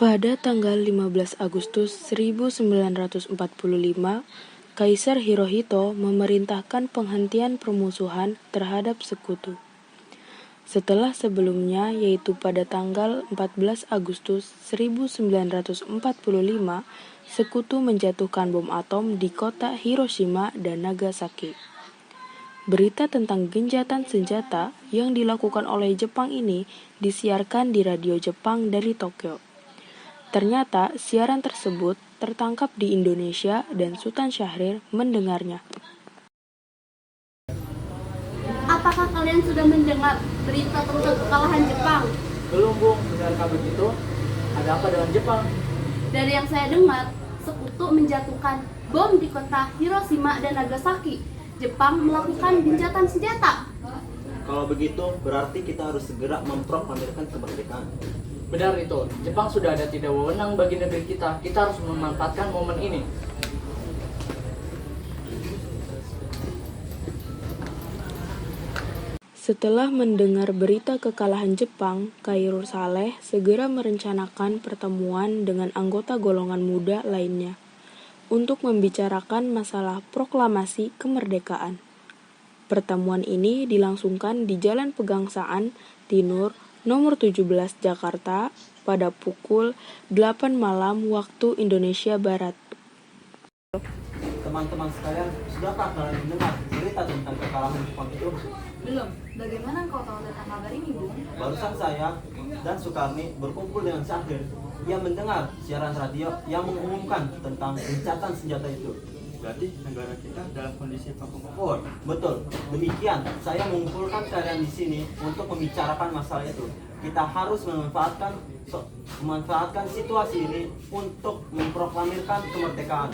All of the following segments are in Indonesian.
Pada tanggal 15 Agustus 1945, Kaisar Hirohito memerintahkan penghentian permusuhan terhadap sekutu. Setelah sebelumnya, yaitu pada tanggal 14 Agustus 1945, sekutu menjatuhkan bom atom di kota Hiroshima dan Nagasaki. Berita tentang gencatan senjata yang dilakukan oleh Jepang ini disiarkan di radio Jepang dari Tokyo. Ternyata siaran tersebut tertangkap di Indonesia dan Sultan Syahrir mendengarnya. Apakah kalian sudah mendengar berita tentang kekalahan Jepang? Belum, Bung. Benarkah begitu? Ada apa dengan Jepang? Dari yang saya dengar, sekutu menjatuhkan bom di kota Hiroshima dan Nagasaki. Jepang melakukan gencatan senjata. Kalau begitu, berarti kita harus segera memproklamirkan kemerdekaan. Benar itu. Jepang sudah ada tidak wewenang bagi negeri kita. Kita harus memanfaatkan momen ini. Setelah mendengar berita kekalahan Jepang, Kairul Saleh segera merencanakan pertemuan dengan anggota golongan muda lainnya untuk membicarakan masalah proklamasi kemerdekaan. Pertemuan ini dilangsungkan di Jalan Pegangsaan Timur nomor 17 Jakarta pada pukul 8 malam waktu Indonesia Barat. Teman-teman sekalian, sudahkah kalian mendengar cerita tentang kekalahan Jepang itu? Belum. Bagaimana engkau tahu tentang kabar ini, Bung? Barusan saya dan Sukarni berkumpul dengan Syahrir. Ia mendengar siaran radio yang mengumumkan tentang gencatan senjata itu. Berarti negara kita dalam kondisi vakum. Oh, Betul, demikian saya mengumpulkan kalian di sini untuk membicarakan masalah itu. Kita harus memanfaatkan situasi ini untuk memproklamirkan kemerdekaan.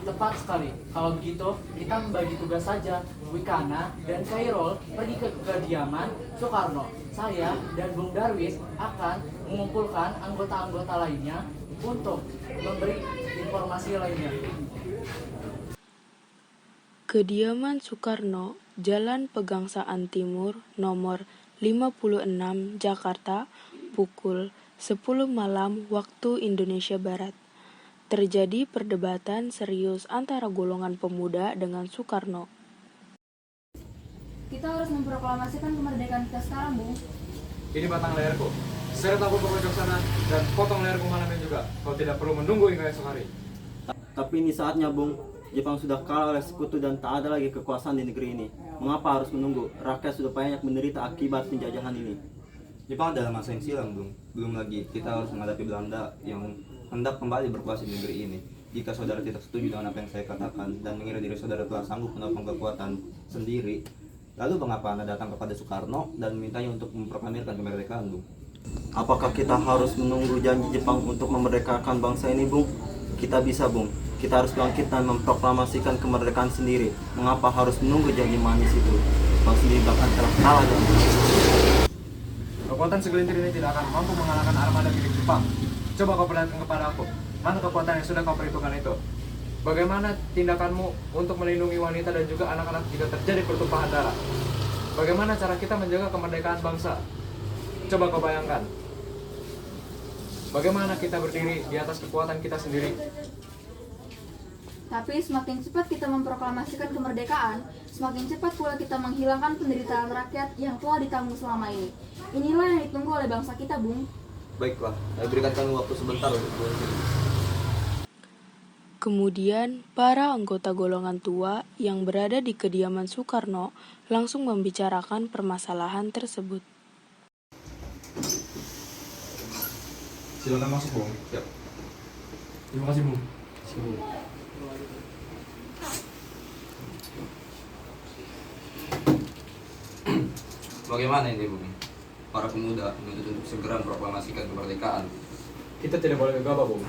Tepat sekali. Kalau begitu, kita membagi tugas saja. Wikana dan Kairul pergi ke kediaman Soekarno. Saya dan Bung Darwis akan mengumpulkan anggota-anggota lainnya untuk memberi informasi lainnya. Kediaman Soekarno, Jalan Pegangsaan Timur, nomor 56, Jakarta, pukul 10 malam waktu Indonesia Barat. Terjadi perdebatan serius antara golongan pemuda dengan Soekarno. Kita harus memproklamasikan kemerdekaan kita sekarang, Bung. Ini batang leherku. Seret aku ke pojok sana dan potong leherku malam ini juga. Kau tidak perlu menunggu hingga esok hari. Tapi ini saatnya, Bung. Jepang sudah kalah oleh sekutu dan tak ada lagi kekuasaan di negeri ini. Mengapa harus menunggu? Rakyat sudah banyak menderita akibat penjajahan ini. Jepang adalah masa yang silam, Bung. Belum lagi kita harus menghadapi Belanda yang hendak kembali berkuasa di negeri ini. Jika saudara tidak setuju dengan apa yang saya katakan dan mengira diri saudara telah sanggup menopang kekuatan sendiri, lalu mengapa Anda datang kepada Soekarno dan memintanya untuk memproklamirkan kemerdekaan, Bung? Apakah kita harus menunggu janji Jepang untuk memerdekakan bangsa ini, Bung? Kita bisa, Bung. Kita harus bangkit dan memproklamasikan kemerdekaan sendiri. Mengapa harus menunggu janji manis itu? Jepang sendiri bahkan telah kalah dan Kekuatan segelintir ini tidak akan mampu mengalahkan armada milik Jepang. Coba kau perlihatkan kepada aku, mana kekuatan yang sudah kau perhitungkan itu? Bagaimana tindakanmu untuk melindungi wanita dan juga anak-anak jika terjadi pertumpahan darah? Bagaimana cara kita menjaga kemerdekaan bangsa? Coba kau bayangkan. Bagaimana kita berdiri di atas kekuatan kita sendiri? Tapi semakin cepat kita memproklamasikan kemerdekaan, semakin cepat pula kita menghilangkan penderitaan rakyat yang telah ditanggung selama ini. Inilah yang ditunggu oleh bangsa kita, Bung. Baiklah, saya berikan kami waktu sebentar untuk berpikir. Kemudian, para anggota golongan tua yang berada di kediaman Soekarno langsung membicarakan permasalahan tersebut. Silakan masuk, Bung. Siap. Terima kasih, Bung. Bagaimana ini, Bung? Para pemuda menuntut untuk segera memproklamasikan kemerdekaan. Kita tidak boleh gegabah, Bung.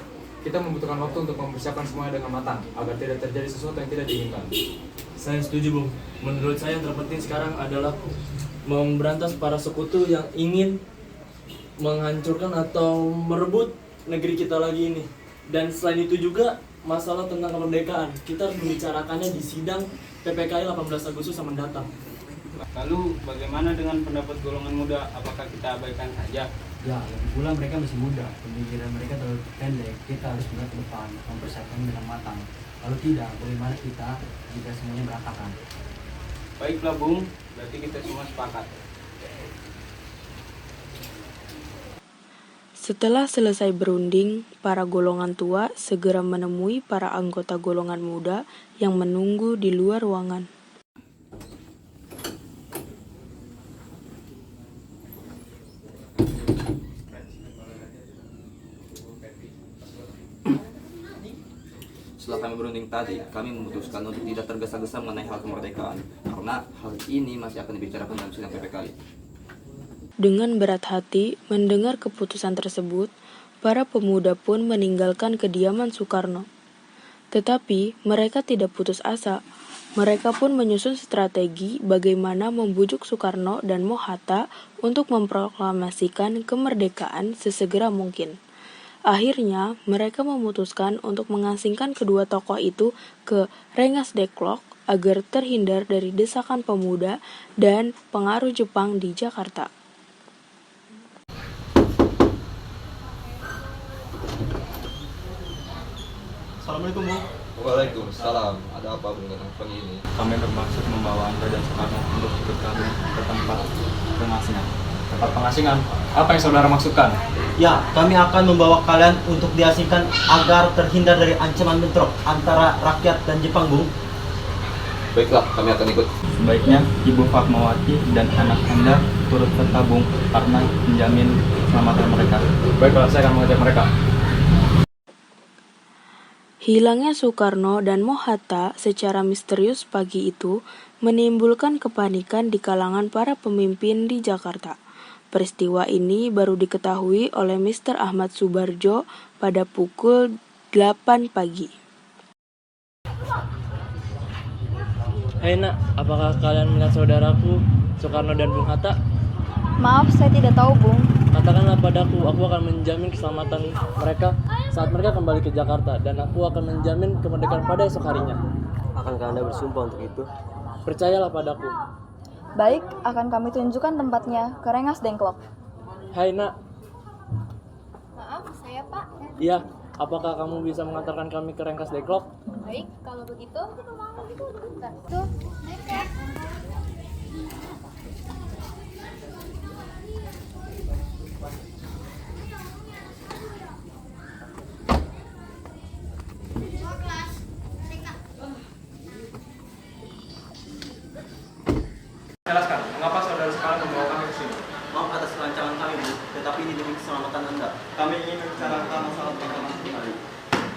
Kita membutuhkan waktu untuk mempersiapkan semuanya dengan matang agar tidak terjadi sesuatu yang tidak diinginkan. Saya setuju, Bung. Menurut saya yang terpenting sekarang adalah memberantas para sekutu yang ingin menghancurkan atau merebut negeri kita lagi ini. Dan selain itu juga masalah tentang kemerdekaan. Kita harus membicarakannya di sidang PPKI 18 Agustus yang mendatang. Lalu bagaimana dengan pendapat golongan muda? Apakah kita abaikan saja? Ya, lagi pula mereka masih muda, pemikiran mereka terlalu pendek. Kita harus melihat ke depan, mempersiapkan dengan matang. Kalau tidak, bagaimana kita jika semuanya berantakan? Baiklah Bung, berarti kita semua sepakat. Setelah selesai berunding, para golongan tua segera menemui para anggota golongan muda yang menunggu di luar ruangan. Setelah kami berunding tadi, kami memutuskan untuk tidak tergesa-gesa mengenai hal kemerdekaan karena hal ini masih akan dibicarakan dalam sidang PPKI. Dengan berat hati mendengar keputusan tersebut, para pemuda pun meninggalkan kediaman Soekarno. Tetapi mereka tidak putus asa. Mereka pun menyusun strategi bagaimana membujuk Soekarno dan Mohatta untuk memproklamasikan kemerdekaan sesegera mungkin. Akhirnya, mereka memutuskan untuk mengasingkan kedua tokoh itu ke Rengas Dengklok agar terhindar dari desakan pemuda dan pengaruh Jepang di Jakarta. Assalamualaikum Bung. Waalaikumsalam. Ada apa Bung datang pagi ini? Kami bermaksud membawa Anda dan Soekarno untuk ikut kami ke tempat pengasingan. Tempat pengasingan? Apa yang saudara maksudkan? Ya, kami akan membawa kalian untuk diasingkan agar terhindar dari ancaman bentrok antara rakyat dan Jepang, Bung. Baiklah, kami akan ikut. Sebaiknya Ibu Fatmawati dan anak Anda turut serta Bung karena menjamin keselamatan mereka. Baiklah, saya akan mengajak mereka. Hilangnya Soekarno dan Mohatta secara misterius pagi itu menimbulkan kepanikan di kalangan para pemimpin di Jakarta. Peristiwa ini baru diketahui oleh Mr. Ahmad Subarjo pada pukul 8 pagi. Hai nak, apakah kalian melihat saudaraku, Soekarno dan Bung Hatta? Maaf, saya tidak tahu, Bung. Katakanlah padaku, aku akan menjamin keselamatan mereka saat mereka kembali ke Jakarta, dan aku akan menjamin kemerdekaan pada esok harinya. Akankah Anda bersumpah untuk itu? Percayalah padaku. Baik, akan kami tunjukkan tempatnya ke Rengas Dengklok. Hai nak. Maaf, saya Pak. Iya, apakah kamu bisa mengantarkan kami ke Rengas Dengklok? Baik, kalau begitu, bentar. Tuh, naik ya. Jelaskan, mengapa saudara sekalian membawa kami ke sini? Maaf atas rancangan kami, Bu, tetapi ini demi keselamatan Anda. Kami ingin membicarakan masalah proklamasi hari.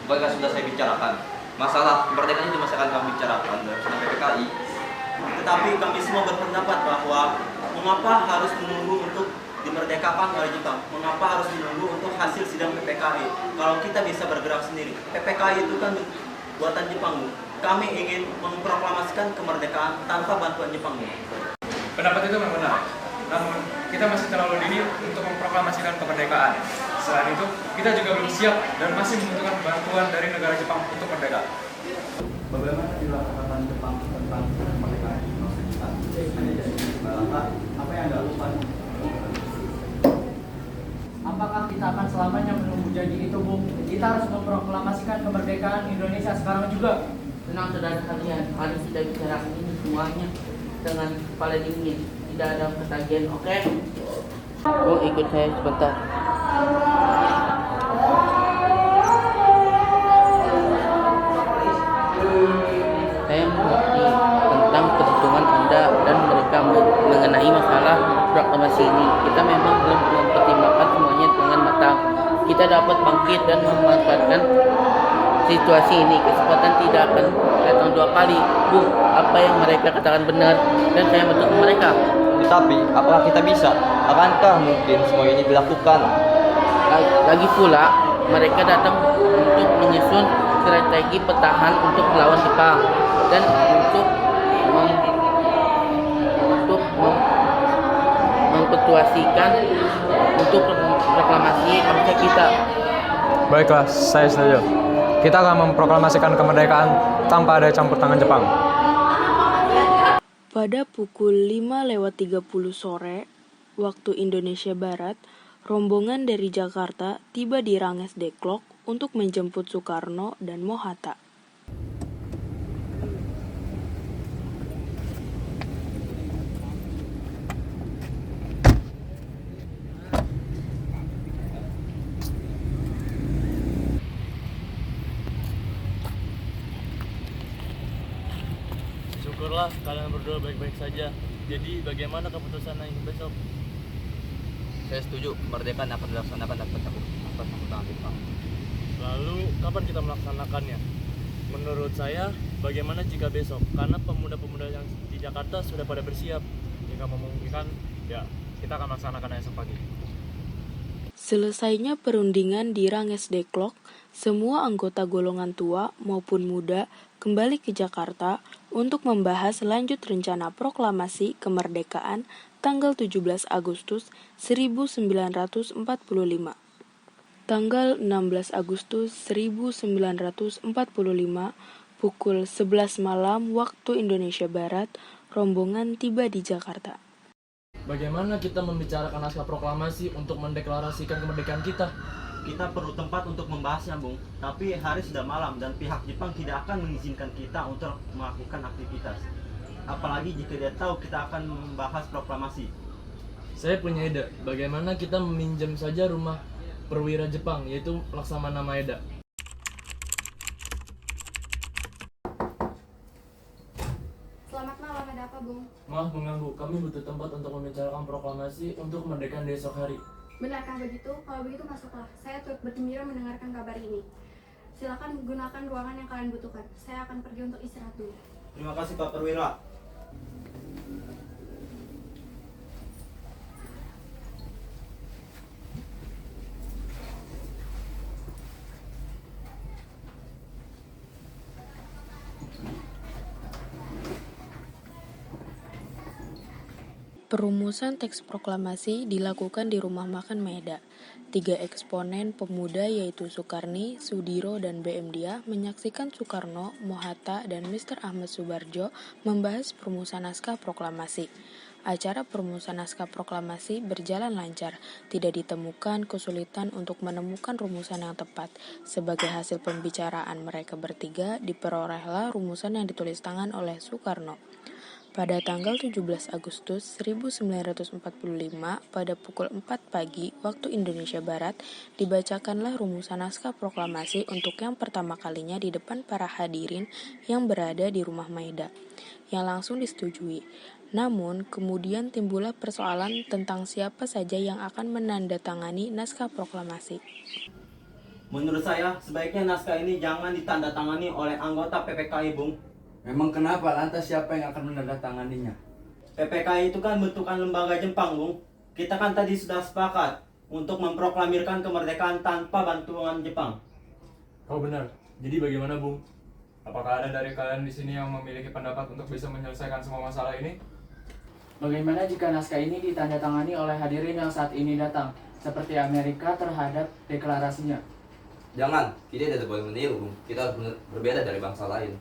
Baiklah, sudah saya bicarakan. Masalah kemerdekaan itu masih akan kami bicarakan dalam sidang PPKI. Tetapi kami semua berpendapat bahwa mengapa harus menunggu untuk dimerdekakan oleh Jepang? Mengapa harus menunggu untuk hasil sidang PPKI? Kalau kita bisa bergerak sendiri. PPKI itu kan buatan Jepang, Bu. Kami ingin memproklamasikan kemerdekaan tanpa bantuan Jepang, Bu. Pendapat itu memang benar. Namun, kita masih terlalu dini untuk memproklamasikan kemerdekaan. Selain itu, kita juga belum siap dan masih membutuhkan bantuan dari negara Jepang untuk merdeka. Bagaimana dilakukan Jepang tentang kemerdekaan bangsa kita? Hanya jadi balata, apa yang Anda lupa? Apakah kita akan selamanya menunggu janji itu, Bung? Kita harus memproklamasikan kemerdekaan Indonesia sekarang juga. Tenang saudara kalian, mari kita bicarakan ini semuanya dengan kepala dingin, tidak ada ketagihan, oke? Bung, ikut saya sebentar. Saya mengerti tentang perhitungan Anda dan mereka mengenai masalah proklamasi ini. Kita memang belum mempertimbangkan semuanya dengan matang. Kita dapat bangkit dan memanfaatkan situasi ini. Kesempatan tidak akan datang dua kali. Bu, apa yang mereka katakan benar dan saya mendukung mereka. Tetapi, apakah kita bisa? Akankah mungkin semua ini dilakukan? Lagi pula, mereka datang untuk menyusun strategi pertahanan untuk melawan Jepang dan untuk mempertuasikan untuk proklamasi bangsa kita. Baiklah, saya setuju. Kita akan memproklamasikan kemerdekaan tanpa ada campur tangan Jepang. Pada pukul 5:30 sore, waktu Indonesia Barat, rombongan dari Jakarta tiba di Ranges Dengklok untuk menjemput Soekarno dan Mohatta. Syukurlah kalian berdua baik-baik saja. Jadi bagaimana keputusan yang besok? Saya setuju kemerdekaan akan dilaksanakan tanpa campur tangan Jepang. Lalu kapan kita melaksanakannya? Menurut saya, bagaimana jika besok? Karena pemuda-pemuda yang di Jakarta sudah pada bersiap. Jika memungkinkan, ya kita akan melaksanakan esok pagi. Selesainya perundingan di Ranges Dengklok, semua anggota golongan tua maupun muda kembali ke Jakarta untuk membahas lanjut rencana proklamasi kemerdekaan tanggal 17 Agustus 1945. Tanggal 16 Agustus 1945, pukul 11 malam waktu Indonesia Barat, rombongan tiba di Jakarta. Bagaimana kita membicarakan naskah proklamasi untuk mendeklarasikan kemerdekaan kita? Kita perlu tempat untuk membahasnya, Bung. Tapi hari sudah malam dan pihak Jepang tidak akan mengizinkan kita untuk melakukan aktivitas. Apalagi jika dia tahu kita akan membahas proklamasi. Saya punya ide, bagaimana kita meminjam saja rumah perwira Jepang, yaitu Laksamana Maeda. Selamat malam, ada apa, Bung? Maaf mengganggu, kami butuh tempat untuk membicarakan proklamasi untuk kemerdekaan di esok hari. Benarkah begitu? Kalau begitu masuklah. Saya turut bergembira mendengarkan kabar ini. Silakan gunakan ruangan yang kalian butuhkan. Saya akan pergi untuk istirahat dulu. Terima kasih Pak Perwira. Perumusan teks proklamasi dilakukan di Rumah Makan Maeda. 3 eksponen pemuda yaitu Soekarni, Sudiro, dan BM Dia menyaksikan Soekarno, Mohatta, dan Mr. Ahmad Subarjo membahas perumusan naskah proklamasi. Acara perumusan naskah proklamasi berjalan lancar, tidak ditemukan kesulitan untuk menemukan rumusan yang tepat. Sebagai hasil pembicaraan mereka bertiga, diperolehlah rumusan yang ditulis tangan oleh Soekarno. Pada tanggal 17 Agustus 1945, pada pukul 4 pagi waktu Indonesia Barat, dibacakanlah rumusan naskah proklamasi untuk yang pertama kalinya di depan para hadirin yang berada di Rumah Maeda, yang langsung disetujui. Namun, kemudian timbullah persoalan tentang siapa saja yang akan menandatangani naskah proklamasi. Menurut saya, sebaiknya naskah ini jangan ditandatangani oleh anggota PPKI, Bung. Memang kenapa? Lantas siapa yang akan menandatanganinya? PPKI itu kan bentukan lembaga Jepang, Bung. Kita kan tadi sudah sepakat untuk memproklamirkan kemerdekaan tanpa bantuan Jepang. Oh benar. Jadi bagaimana, Bung? Apakah ada dari kalian di sini yang memiliki pendapat untuk bisa menyelesaikan semua masalah ini? Bagaimana jika naskah ini ditandatangani oleh hadirin yang saat ini datang, seperti Amerika terhadap deklarasinya? Jangan, kita tidak boleh meniru, Bung. Kita harus berbeda dari bangsa lain.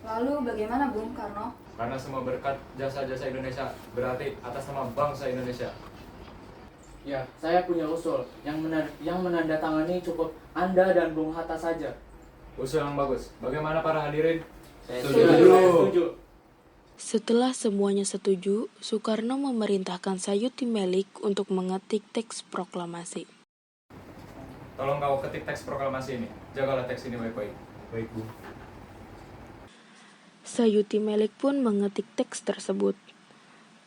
Lalu bagaimana, Bung Karno? Karena semua berkat jasa-jasa Indonesia berarti atas nama bangsa Indonesia. Ya, saya punya usul. Yang menandatangani cukup Anda dan Bung Hatta saja. Usul yang bagus. Bagaimana para hadirin? Setuju. Setelah semuanya setuju, Soekarno memerintahkan Sayuti Melik untuk mengetik teks proklamasi. Tolong kau ketik teks proklamasi ini. Jagalah teks ini baik-baik. Baik, Bung. Sayuti Melik pun mengetik teks tersebut.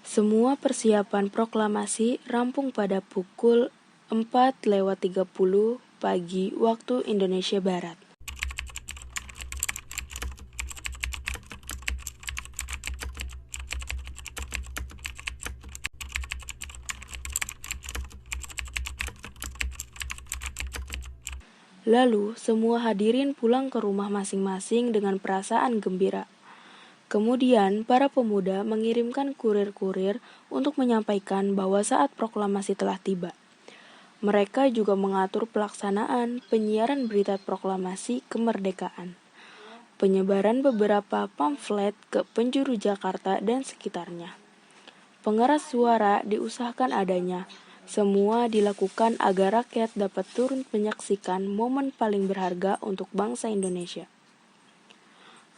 Semua persiapan proklamasi rampung pada pukul 4:30 pagi waktu Indonesia Barat. Lalu, semua hadirin pulang ke rumah masing-masing dengan perasaan gembira. Kemudian, para pemuda mengirimkan kurir-kurir untuk menyampaikan bahwa saat proklamasi telah tiba. Mereka juga mengatur pelaksanaan penyiaran berita proklamasi kemerdekaan. penyebaran beberapa pamflet ke penjuru Jakarta dan sekitarnya. Pengeras suara diusahakan adanya. Semua dilakukan agar rakyat dapat turun menyaksikan momen paling berharga untuk bangsa Indonesia.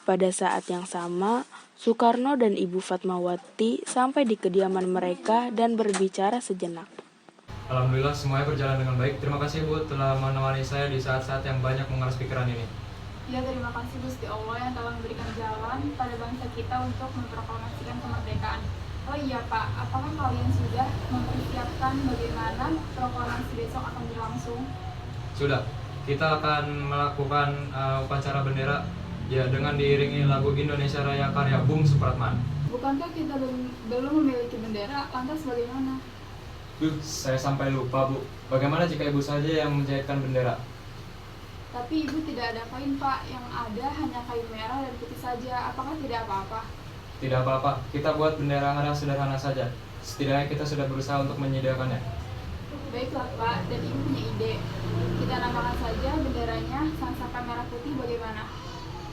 Pada saat yang sama, Soekarno dan Ibu Fatmawati sampai di kediaman mereka dan berbicara sejenak. Alhamdulillah semuanya berjalan dengan baik. Terima kasih Bu telah menemani saya di saat-saat yang banyak menguras pikiran ini. Ya, terima kasih Gusti Allah yang telah memberikan jalan pada bangsa kita untuk memproklamasikan kemerdekaan. Oh iya Pak, apakah kalian sudah mempersiapkan bagaimana proklamasi besok akan berlangsung? Sudah, kita akan melakukan upacara bendera ya dengan diiringi lagu Indonesia Raya karya Bung Supratman. Bukankah kita belum memiliki bendera, lantas bagaimana? Saya sampai lupa Bu, bagaimana jika Ibu saja yang menjahitkan bendera? Tapi Ibu tidak ada kain Pak, yang ada hanya kain merah dan putih saja, apakah tidak apa-apa? Tidak apa-apa, kita buat bendera merah sederhana saja. Setidaknya kita sudah berusaha untuk menyediakannya. Baiklah Pak, dan Ibu punya ide. Kita namakan saja benderanya Sangsaka Merah Putih, bagaimana?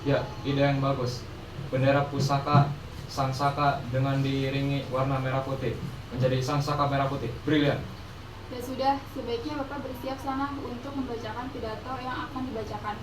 Ya, ide yang bagus. Bendera pusaka Sangsaka dengan diiringi warna merah putih menjadi Sangsaka Merah Putih. Brilian. Ya sudah, sebaiknya Bapak bersiap sana untuk membacakan pidato yang akan dibacakan.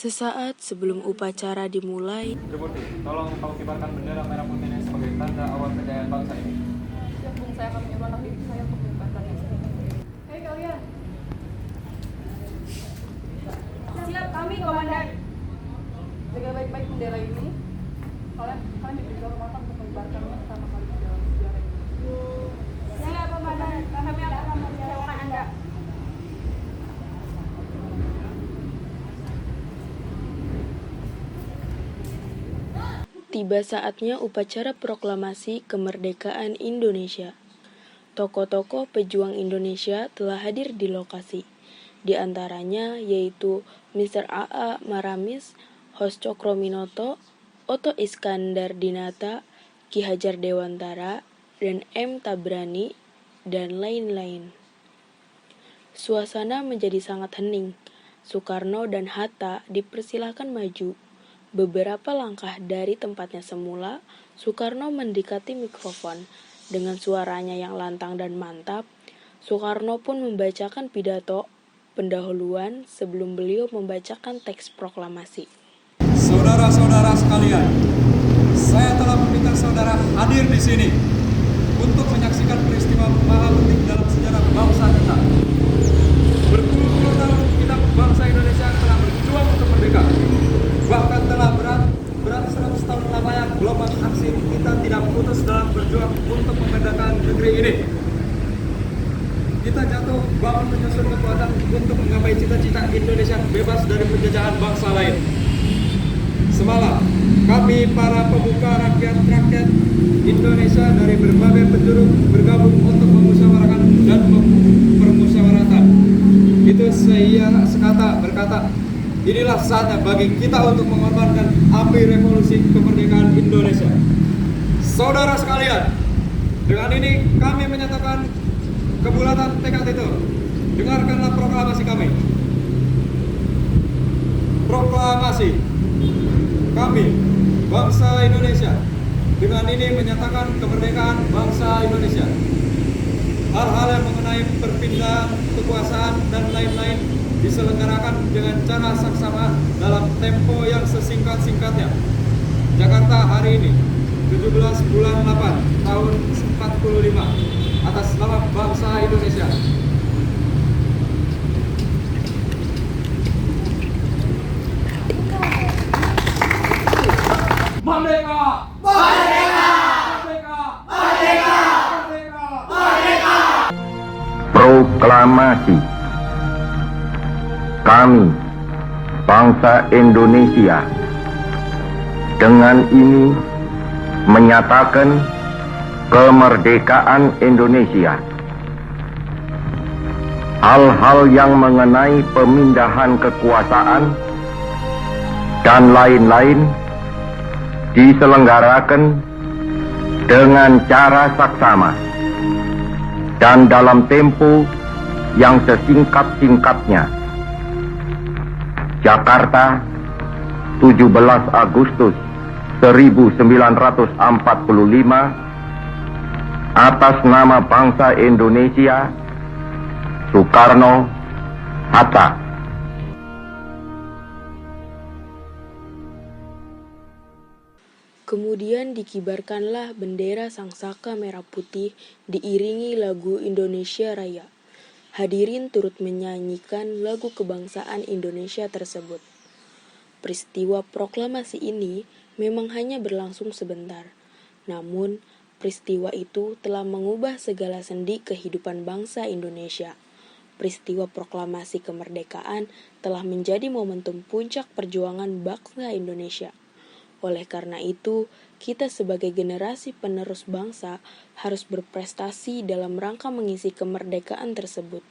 Sesaat sebelum upacara dimulai, Deputi, tolong kau kibarkan bendera merah putih ini sebagai tanda awal kejayaan bangsa ini. Siap Bung, saya akan mencoba diri saya untuk mengibarkan ini. Hei kalian. Siap kami, Komandan. Jaga baik-baik bendera ini. Kalian diberi kehormatan untuk mengibarkannya pertama kali di dalam sejarah ini. Siap, Komandan. Kami akan mengecewakan Anda. tiba saatnya upacara proklamasi kemerdekaan Indonesia. Tokoh-tokoh pejuang Indonesia telah hadir di lokasi. Di antaranya yaitu Mr. A.A. Maramis, Hos Cokroaminoto, Oto Iskandar Dinata, Ki Hajar Dewantara, dan M. Tabrani, dan lain-lain. Suasana menjadi sangat hening. Soekarno dan Hatta dipersilahkan maju. Beberapa langkah dari tempatnya semula, Soekarno mendekati mikrofon. Dengan suaranya yang lantang dan mantap, Soekarno pun membacakan pidato pendahuluan sebelum beliau membacakan teks proklamasi. Saudara-saudara sekalian, saya telah meminta saudara hadir di sini untuk menyaksikan peristiwa maha penting dalam sejarah bangsa kita. Berpuluh-puluh tahun kita bangsa Indonesia telah berjuang untuk merdeka. Bahkan telah berat 100 tahun lamanya gelombang aksi kita tidak putus dalam berjuang untuk memerdekakan negeri ini. Kita jatuh bangun menyusun kekuatan untuk menggapai cita-cita Indonesia bebas dari penjajahan bangsa lain. Semalam, kami para pemuka rakyat Indonesia dari berbagai penjuru bergabung untuk memusyawarahkan dan mempermusyawarahkan. Itu saya berkata, inilah saatnya bagi kita untuk mengorbankan api revolusi kemerdekaan Indonesia. Saudara sekalian, dengan ini kami menyatakan kebulatan tekad itu. Dengarkanlah proklamasi kami. Proklamasi kami, bangsa Indonesia, dengan ini menyatakan kemerdekaan bangsa Indonesia. Hal-hal yang mengenai perpindahan kekuasaan dan lain-lain diselenggarakan dengan cara saksama dalam tempo yang sesingkat-singkatnya. Jakarta hari ini, 17 bulan 8 tahun 45, atas nama bangsa Indonesia. Merdeka! Merdeka! Merdeka! Merdeka! Merdeka! Merdeka! Proklamasi. Kami, bangsa Indonesia, dengan ini menyatakan kemerdekaan Indonesia hal-hal yang mengenai pemindahan kekuasaan dan lain-lain diselenggarakan dengan cara saksama dan dalam tempo yang sesingkat-singkatnya. Jakarta, 17 Agustus 1945, atas nama bangsa Indonesia, Soekarno Hatta. Kemudian dikibarkanlah bendera sangsaka merah putih diiringi lagu Indonesia Raya. Hadirin turut menyanyikan lagu kebangsaan Indonesia tersebut. Peristiwa proklamasi ini memang hanya berlangsung sebentar. Namun, peristiwa itu telah mengubah segala sendi kehidupan bangsa Indonesia. Peristiwa proklamasi kemerdekaan telah menjadi momentum puncak perjuangan bangsa Indonesia. Oleh karena itu, kita sebagai generasi penerus bangsa harus berprestasi dalam rangka mengisi kemerdekaan tersebut,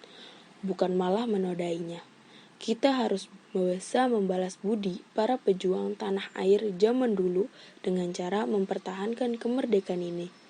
bukan malah menodainya. Kita harus bisa membalas budi para pejuang tanah air zaman dulu dengan cara mempertahankan kemerdekaan ini.